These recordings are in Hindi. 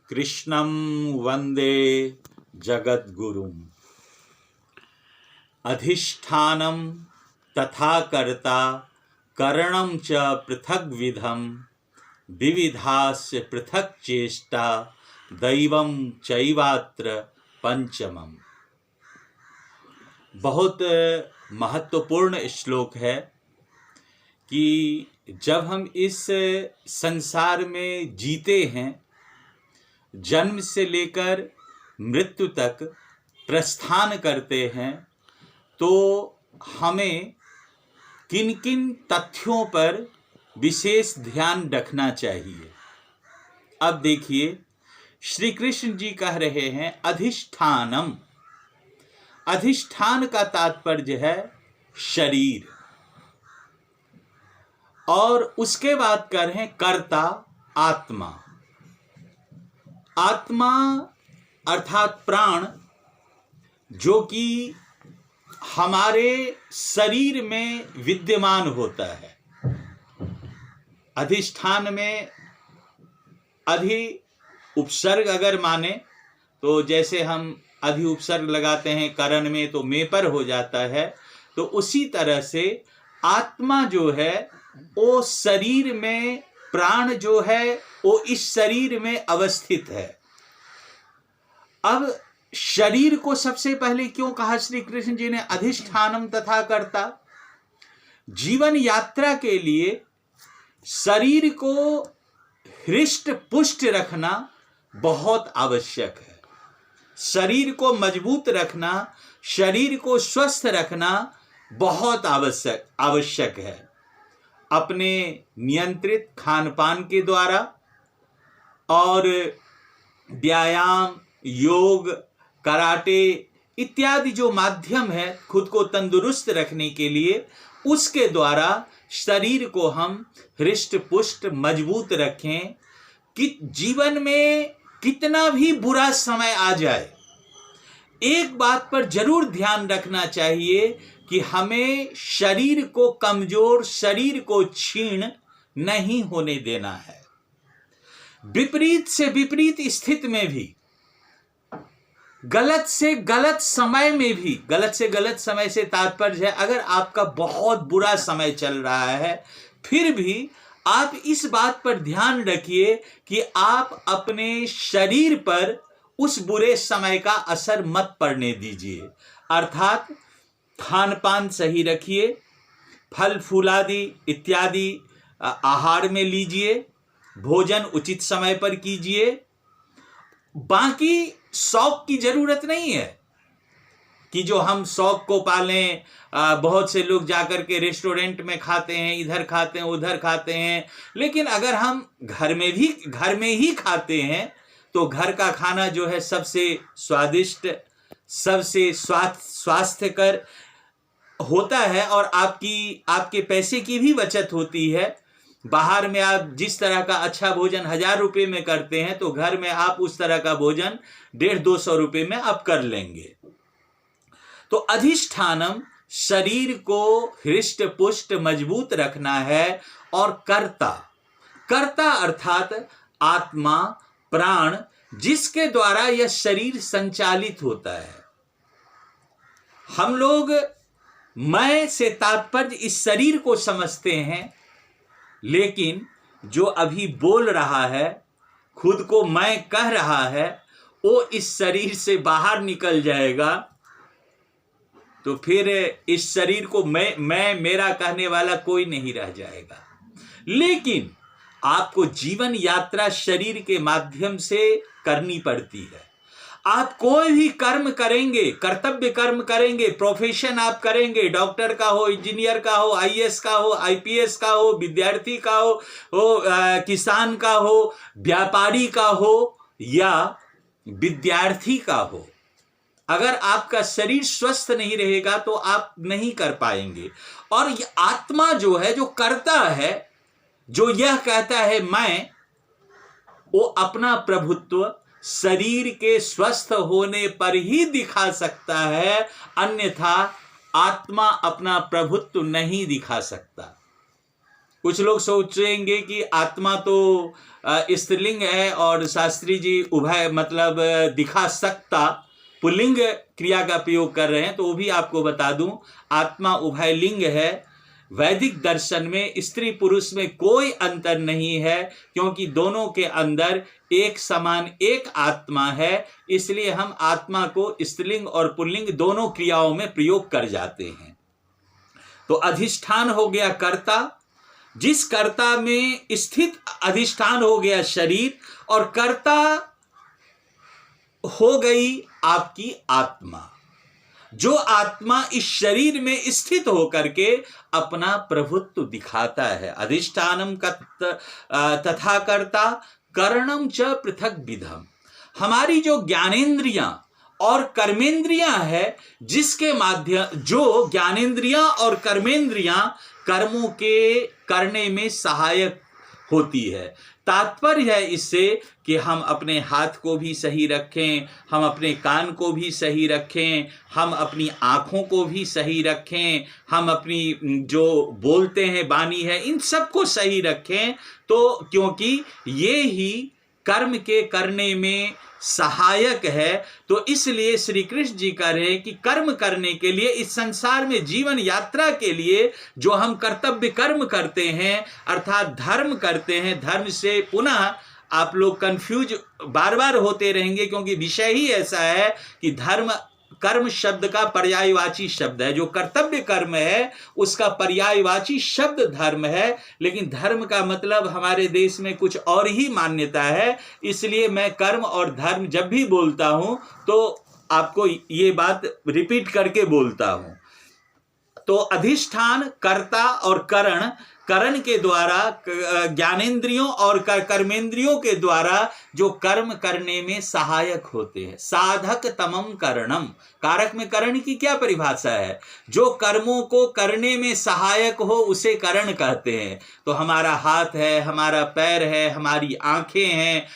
कृष्णं वंदे जगद्गुरुम्। अधिष्ठानं तथा कर्ता करणं च पृथग्विधं विविधास्य पृथक् चेष्टा दैवं चैवात्र पंचमम्। बहुत महत्वपूर्ण श्लोक है कि जब हम इस संसार में जीते हैं, जन्म से लेकर मृत्यु तक प्रस्थान करते हैं, तो हमें किन किन तथ्यों पर विशेष ध्यान रखना चाहिए। अब देखिए, श्री कृष्ण जी कह रहे हैं अधिष्ठानम। अधिष्ठान का तात्पर्य है शरीर, और उसके बाद कर रहे हैं कर्ता आत्मा। आत्मा अर्थात प्राण, जो कि हमारे शरीर में विद्यमान होता है। अधिष्ठान में अधि उपसर्ग अगर माने तो जैसे हम अधि उपसर्ग लगाते हैं करण में तो में पर हो जाता है, तो उसी तरह से आत्मा जो है वो शरीर में, प्राण जो है वो इस शरीर में अवस्थित है। अब शरीर को सबसे पहले क्यों कहा श्री कृष्ण जी ने अधिष्ठानम तथा कर्ता? जीवन यात्रा के लिए शरीर को हृष्ट पुष्ट रखना बहुत आवश्यक है। शरीर को मजबूत रखना, शरीर को स्वस्थ रखना बहुत आवश्यक है। अपने नियंत्रित खान पान के द्वारा और व्यायाम, योग, कराटे इत्यादि जो माध्यम है खुद को तंदुरुस्त रखने के लिए, उसके द्वारा शरीर को हम हृष्ट पुष्ट मजबूत रखें कि जीवन में कितना भी बुरा समय आ जाए, एक बात पर जरूर ध्यान रखना चाहिए कि हमें शरीर को कमजोर, शरीर को क्षीण नहीं होने देना है। विपरीत से विपरीत स्थिति में भी, गलत से गलत समय में भी, गलत से गलत समय से तात्पर्य है अगर आपका बहुत बुरा समय चल रहा है, फिर भी आप इस बात पर ध्यान रखिए कि आप अपने शरीर पर उस बुरे समय का असर मत पड़ने दीजिए। अर्थात खान पान सही रखिए, फल फूलादि इत्यादि आहार में लीजिए, भोजन उचित समय पर कीजिए। बाकी शौक की जरूरत नहीं है कि जो हम शौक को पालें। बहुत से लोग जाकर के रेस्टोरेंट में खाते हैं, इधर खाते हैं, उधर खाते हैं, लेकिन अगर हम घर में ही खाते हैं तो घर का खाना जो है सबसे स्वादिष्ट, सबसे स्वास्थ्यकर होता है और आपके पैसे की भी बचत होती है। बाहर में आप जिस तरह का अच्छा भोजन 1000 रुपये में करते हैं, तो घर में आप उस तरह का भोजन 150-200 रुपये में आप कर लेंगे। तो अधिष्ठानम, शरीर को हृष्ट पुष्ट मजबूत रखना है। और कर्ता अर्थात आत्मा, प्राण, जिसके द्वारा यह शरीर संचालित होता है। हम लोग मैं से तात्पर्य इस शरीर को समझते हैं, लेकिन जो अभी बोल रहा है, खुद को मैं कह रहा है, वो इस शरीर से बाहर निकल जाएगा तो फिर इस शरीर को मैं मेरा कहने वाला कोई नहीं रह जाएगा। लेकिन आपको जीवन यात्रा शरीर के माध्यम से करनी पड़ती है। आप कोई भी कर्म करेंगे, कर्तव्य कर्म करेंगे, प्रोफेशन आप करेंगे, डॉक्टर का हो, इंजीनियर का हो, आईएएस का हो, आईपीएस का हो, विद्यार्थी का हो, किसान का हो, व्यापारी का हो या विद्यार्थी का हो, अगर आपका शरीर स्वस्थ नहीं रहेगा तो आप नहीं कर पाएंगे। और ये आत्मा जो है, जो करता है, जो यह कहता है मैं, वो अपना प्रभुत्व शरीर के स्वस्थ होने पर ही दिखा सकता है, अन्यथा आत्मा अपना प्रभुत्व नहीं दिखा सकता। कुछ लोग सोचेंगे कि आत्मा तो स्त्रीलिंग है और शास्त्री जी उभय मतलब दिखा सकता पुल्लिंग क्रिया का प्रयोग कर रहे हैं, तो वो भी आपको बता दूं आत्मा उभय लिंग है। वैदिक दर्शन में स्त्री पुरुष में कोई अंतर नहीं है, क्योंकि दोनों के अंदर एक समान एक आत्मा है। इसलिए हम आत्मा को स्त्रीलिंग और पुल्लिंग दोनों क्रियाओं में प्रयोग कर जाते हैं। तो अधिष्ठान हो गया कर्ता, जिस कर्ता में स्थित अधिष्ठान हो गया शरीर, और कर्ता हो गई आपकी आत्मा, जो आत्मा इस शरीर में स्थित होकर के अपना प्रभुत्व दिखाता है। अधिष्ठानम तथा कर्ता करणम च पृथक विधम। हमारी जो ज्ञानेंद्रियां और कर्मेंद्रियां है, जिसके माध्यम जो ज्ञानेंद्रियां और कर्मेंद्रियां कर्मों के करने में सहायक होती है। तात्पर्य है इससे कि हम अपने हाथ को भी सही रखें, हम अपने कान को भी सही रखें, हम अपनी आँखों को भी सही रखें, हम अपनी जो बोलते हैं वाणी है इन सब को सही रखें। तो क्योंकि ये ही कर्म के करने में सहायक है। तो इसलिए श्री कृष्ण जी कह रहे हैं कि कर्म करने के लिए, इस संसार में जीवन यात्रा के लिए जो हम कर्तव्य कर्म करते हैं अर्थात धर्म करते हैं, धर्म से पुनः आप लोग कंफ्यूज बार बार होते रहेंगे, क्योंकि विषय ही ऐसा है कि धर्म कर्म शब्द का पर्यायवाची शब्द है। जो कर्तव्य कर्म है उसका पर्यायवाची शब्द धर्म है, लेकिन धर्म का मतलब हमारे देश में कुछ और ही मान्यता है। इसलिए मैं कर्म और धर्म जब भी बोलता हूं तो आपको ये बात रिपीट करके बोलता हूं। तो अधिष्ठान, कर्ता और करण के द्वारा, ज्ञानेंद्रियों और कर्मेंद्रियों के द्वारा जो कर्म करने में सहायक होते हैं। साधक तमम करणम, कारक में करण की क्या परिभाषा है? जो कर्मों को करने में सहायक हो उसे करण कहते हैं। तो हमारा हाथ है, हमारा पैर है, हमारी आंखें हैं,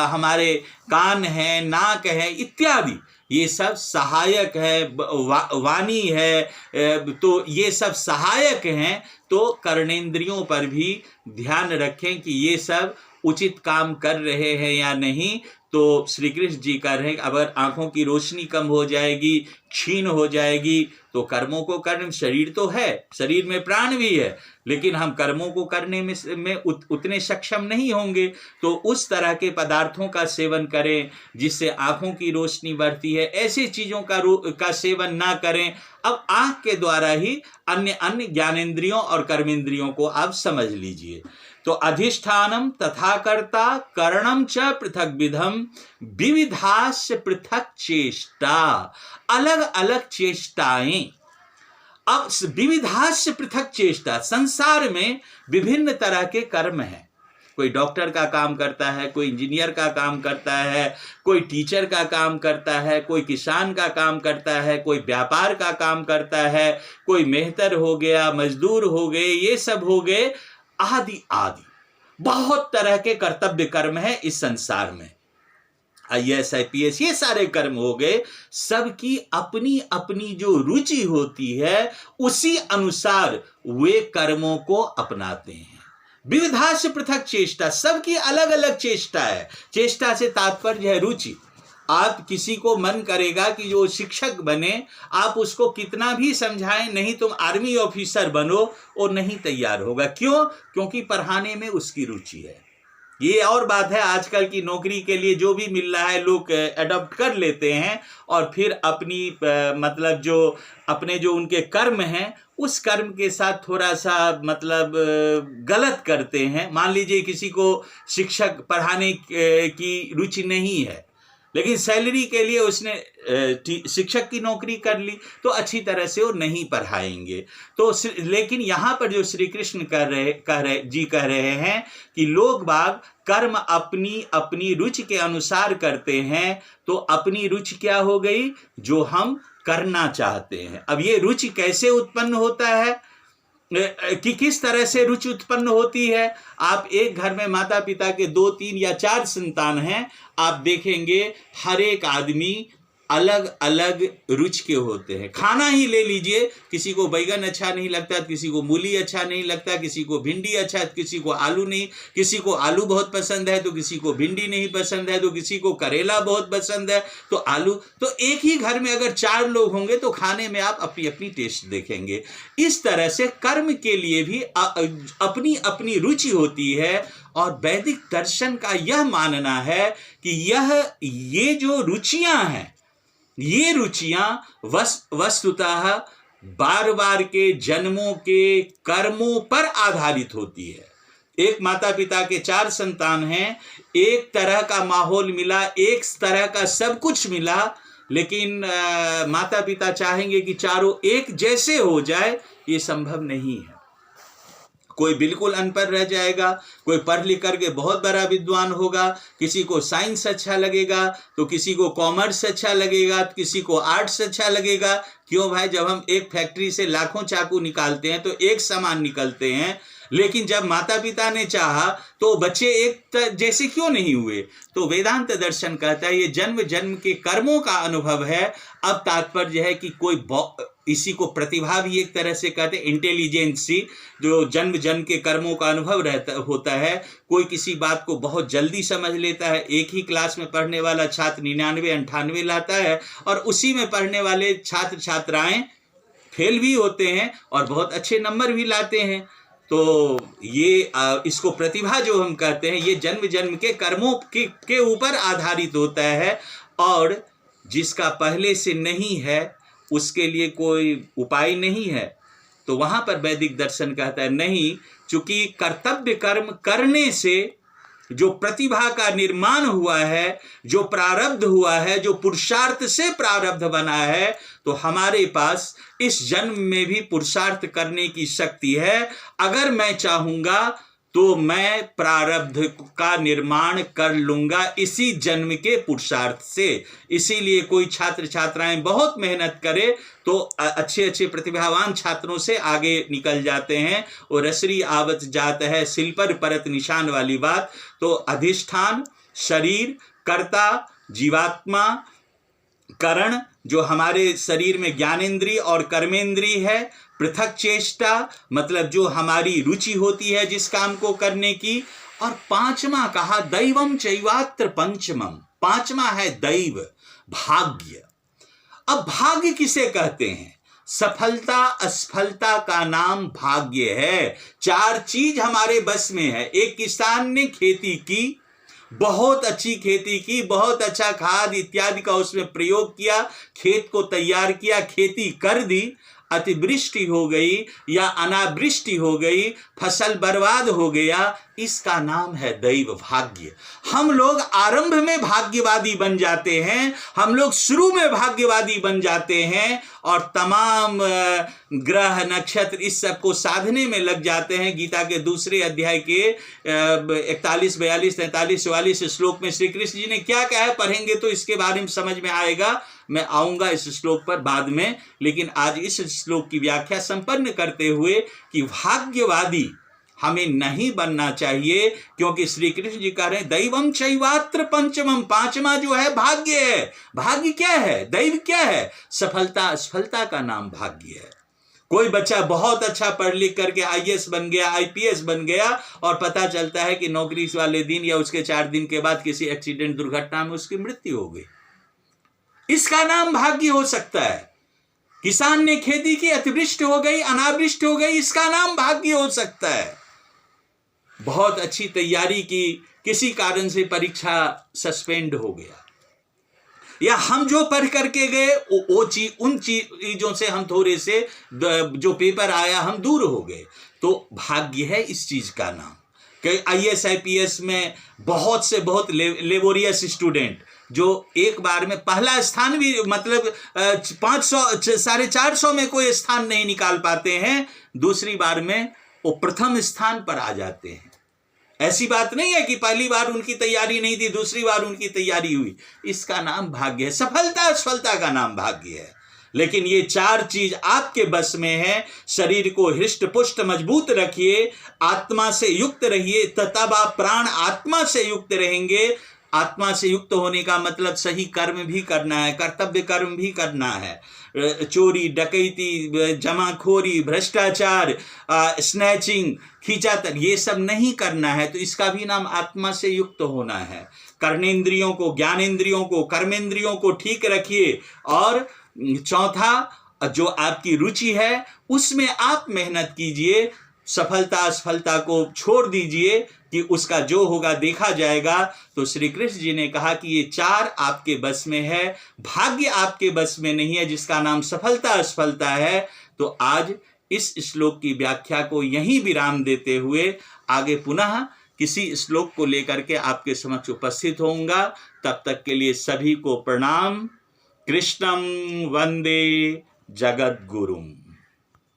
हमारे कान है, नाक है इत्यादि, ये सब सहायक है। वाणी है, तो ये सब सहायक हैं। तो कर्णेंद्रियों पर भी ध्यान रखें कि ये सब उचित काम कर रहे हैं या नहीं। तो श्री कृष्ण जी कह रहे हैं अगर आंखों की रोशनी कम हो जाएगी, क्षीण हो जाएगी, तो कर्मों को करने, शरीर तो है, शरीर में प्राण भी है, लेकिन हम कर्मों को करने में उतने सक्षम नहीं होंगे। तो उस तरह के पदार्थों का सेवन करें जिससे आंखों की रोशनी बढ़ती है, ऐसी चीज़ों का सेवन ना करें। अब आंख के द्वारा ही अन्य ज्ञानेंद्रियों और कर्मेंद्रियों को आप समझ लीजिए। तो अधिष्ठानम तथा कर्ता करणम च पृथक विधम विविधास्य पृथक चेष्टा, अलग अलग चेष्टाएं। अब विविधास्य पृथक चेष्टा, संसार में विभिन्न तरह के कर्म हैं। कोई डॉक्टर का काम करता है, कोई इंजीनियर का काम करता है, कोई टीचर का काम करता है, कोई किसान का काम करता है, कोई व्यापार का काम करता है, कोई मेहतर हो गया, मजदूर हो गए, ये सब हो गए, आदि आदि बहुत तरह के कर्तव्य कर्म है इस संसार में। IAS IPS ये सारे कर्म हो गए। सबकी अपनी अपनी जो रुचि होती है उसी अनुसार वे कर्मों को अपनाते हैं। विविधा से पृथक चेष्टा, सबकी अलग अलग चेष्टा है। चेष्टा से तात्पर्य है रुचि। आप किसी को मन करेगा कि जो शिक्षक बने, आप उसको कितना भी समझाएं, नहीं तुम आर्मी ऑफिसर बनो, और नहीं तैयार होगा। क्यों? क्योंकि पढ़ाने में उसकी रुचि है। ये और बात है, आजकल की नौकरी के लिए जो भी मिल रहा है लोग अडॉप्ट कर लेते हैं और फिर अपनी मतलब जो अपने जो उनके कर्म हैं उस कर्म के साथ थोड़ा सा मतलब गलत करते हैं। मान लीजिए किसी को शिक्षक पढ़ाने की रुचि नहीं है, लेकिन सैलरी के लिए उसने शिक्षक की नौकरी कर ली, तो अच्छी तरह से वो नहीं पढ़ाएंगे। तो लेकिन यहाँ पर जो श्री कृष्ण कह रहे हैं कि लोग बाग कर्म अपनी अपनी रुचि के अनुसार करते हैं। तो अपनी रुचि क्या हो गई? जो हम करना चाहते हैं। अब ये रुचि कैसे उत्पन्न होता है कि किस तरह से रुचि उत्पन्न होती है? आप एक घर में माता पिता के 2, 3 या 4 संतान हैं, आप देखेंगे हर एक आदमी अलग अलग रुचि के होते हैं। खाना ही ले लीजिए, किसी को बैगन अच्छा नहीं लगता, किसी को मूली अच्छा नहीं लगता, किसी को भिंडी अच्छा, किसी को आलू नहीं, किसी को आलू बहुत पसंद है तो किसी को भिंडी नहीं पसंद है, तो किसी को करेला बहुत पसंद है तो आलू। तो एक ही घर में अगर 4 लोग होंगे तो खाने में आप अपनी अपनी टेस्ट देखेंगे। इस तरह से कर्म के लिए भी अपनी अपनी रुचि होती है। और वैदिक दर्शन का यह मानना है कि ये जो रुचियां हैं, ये रुचियां वस्तुतः बार बार के जन्मों के कर्मों पर आधारित होती है। एक माता पिता के 4 संतान हैं, एक तरह का माहौल मिला, एक तरह का सब कुछ मिला, लेकिन माता पिता चाहेंगे कि चारों एक जैसे हो जाए, ये संभव नहीं है। कोई बिल्कुल अनपढ़ रह जाएगा, कोई पढ़ लिख करके बहुत बड़ा विद्वान होगा, किसी को साइंस अच्छा लगेगा तो किसी को कॉमर्स अच्छा लगेगा, तो किसी को आर्ट्स अच्छा लगेगा। क्यों भाई, जब हम एक फैक्ट्री से लाखों चाकू निकालते हैं तो एक सामान निकलते हैं, लेकिन जब माता पिता ने चाहा तो बच्चे एक जैसे क्यों नहीं हुए? तो वेदांत दर्शन कहता है ये जन्म जन्म के कर्मों का अनुभव है। अब तात्पर्य है कि कोई इसी को प्रतिभा भी एक तरह से कहते हैं, इंटेलिजेंसी, जो जन्म जन्म के कर्मों का अनुभव होता है। कोई किसी बात को बहुत जल्दी समझ लेता है। एक ही क्लास में पढ़ने वाला छात्र 99-98 लाता है और उसी में पढ़ने वाले छात्र छात्राएं फेल भी होते हैं और बहुत अच्छे नंबर भी लाते हैं। तो ये इसको प्रतिभा जो हम कहते हैं, ये जन्म जन्म के कर्मों के ऊपर आधारित होता है। और जिसका पहले से नहीं है उसके लिए कोई उपाय नहीं है। तो वहां पर वैदिक दर्शन कहता है नहीं, चूंकि कर्तव्य कर्म करने से जो प्रतिभा का निर्माण हुआ है, जो प्रारब्ध हुआ है, जो पुरुषार्थ से प्रारब्ध बना है, तो हमारे पास इस जन्म में भी पुरुषार्थ करने की शक्ति है। अगर मैं चाहूंगा तो मैं प्रारब्ध का निर्माण कर लूंगा इसी जन्म के पुरुषार्थ से। इसीलिए कोई छात्र छात्राएं बहुत मेहनत करे तो अच्छे अच्छे प्रतिभावान छात्रों से आगे निकल जाते हैं। और रसरी आवत जात है सिल पर परत निशान वाली बात। तो अधिष्ठान, शरीर, कर्ता, जीवात्मा, करण जो हमारे शरीर में ज्ञानेंद्रिय और कर्मेंद्रिय है, पृथक चेष्टा मतलब जो हमारी रुचि होती है जिस काम को करने की, और 5वां कहा दैवम चैवात्र पंचमम, 5वां है दैव, भाग्य। अब भाग्य किसे कहते हैं? सफलता असफलता का नाम भाग्य है। 4 चीज हमारे बस में है। एक किसान ने खेती की, बहुत अच्छी खेती की, बहुत अच्छा खाद इत्यादि का उसमें प्रयोग किया, खेत को तैयार किया, खेती कर दी, अतिवृष्टि हो गई या अनावृष्टि हो गई, फसल बर्बाद हो गया, इसका नाम है दैव, भाग्य। हम लोग आरंभ में भाग्यवादी बन जाते हैं, हम लोग शुरू में भाग्यवादी बन जाते हैं और तमाम ग्रह नक्षत्र इस सब को साधने में लग जाते हैं। गीता के दूसरे अध्याय के 41, 42, 43, 44 श्लोक में श्री कृष्ण जी ने क्या कहा है, पढ़ेंगे तो इसके बारे में समझ में आएगा। मैं आऊंगा इस श्लोक पर बाद में, लेकिन आज इस श्लोक की व्याख्या संपन्न करते हुए कि भाग्यवादी हमें नहीं बनना चाहिए, क्योंकि श्री कृष्ण जी कह रहे हैं दैवम चैवात्र पंचमम, 5वां जो है भाग्य है। भाग्य क्या है? दैव क्या है? सफलता असफलता का नाम भाग्य है। कोई बच्चा बहुत अच्छा पढ़ लिख करके आईएएस बन गया, आईपीएस बन गया, और पता चलता है कि नौकरी वाले दिन या उसके 4 दिन के बाद किसी एक्सीडेंट दुर्घटना में उसकी मृत्यु हो गई। इसका नाम भाग्य हो सकता है। किसान ने खेती की, अतिवृष्टि हो गई, अनावृष्टि हो गई, इसका नाम भाग्य हो सकता है। बहुत अच्छी तैयारी की, किसी कारण से परीक्षा सस्पेंड हो गया, या हम जो पढ़ करके गए उन चीजों से हम थोड़े से जो पेपर आया हम दूर हो गए, तो भाग्य है इस चीज का नाम। कि आईएएस आईपीएस में बहुत से बहुत लेबोरियस स्टूडेंट जो एक बार में पहला स्थान भी मतलब 500 450 में कोई स्थान नहीं निकाल पाते हैं, दूसरी बार में वो प्रथम स्थान पर आ जाते हैं। ऐसी बात नहीं है कि पहली बार उनकी तैयारी नहीं थी, दूसरी बार उनकी तैयारी हुई। इसका नाम भाग्य है। सफलता असफलता का नाम भाग्य है। लेकिन ये 4 चीज आपके बस में है। शरीर को हृष्ट पुष्ट मजबूत रखिए, आत्मा से युक्त रहिए, तब आप प्राण आत्मा से युक्त रहेंगे। आत्मा से युक्त होने का मतलब सही कर्म भी करना है, कर्तव्य कर्म भी करना है। चोरी, डकैती, जमाखोरी, भ्रष्टाचार, स्नैचिंग, खींचातानी, ये सब नहीं करना है। तो इसका भी नाम आत्मा से युक्त होना है। कर्मेंद्रियों को, ज्ञानेंद्रियों को, कर्मेंद्रियों को ठीक रखिए। और चौथा, जो आपकी रुचि है उसमें आप मेहनत कीजिए। सफलता असफलता को छोड़ दीजिए कि उसका जो होगा देखा जाएगा। तो श्री कृष्ण जी ने कहा कि ये 4 आपके बस में है, भाग्य आपके बस में नहीं है, जिसका नाम सफलता असफलता है। तो आज इस श्लोक की व्याख्या को यहीं विराम देते हुए आगे पुनः किसी श्लोक को लेकर के आपके समक्ष उपस्थित होऊंगा। तब तक के लिए सभी को प्रणाम। कृष्णं वंदे जगद्गुरुम्।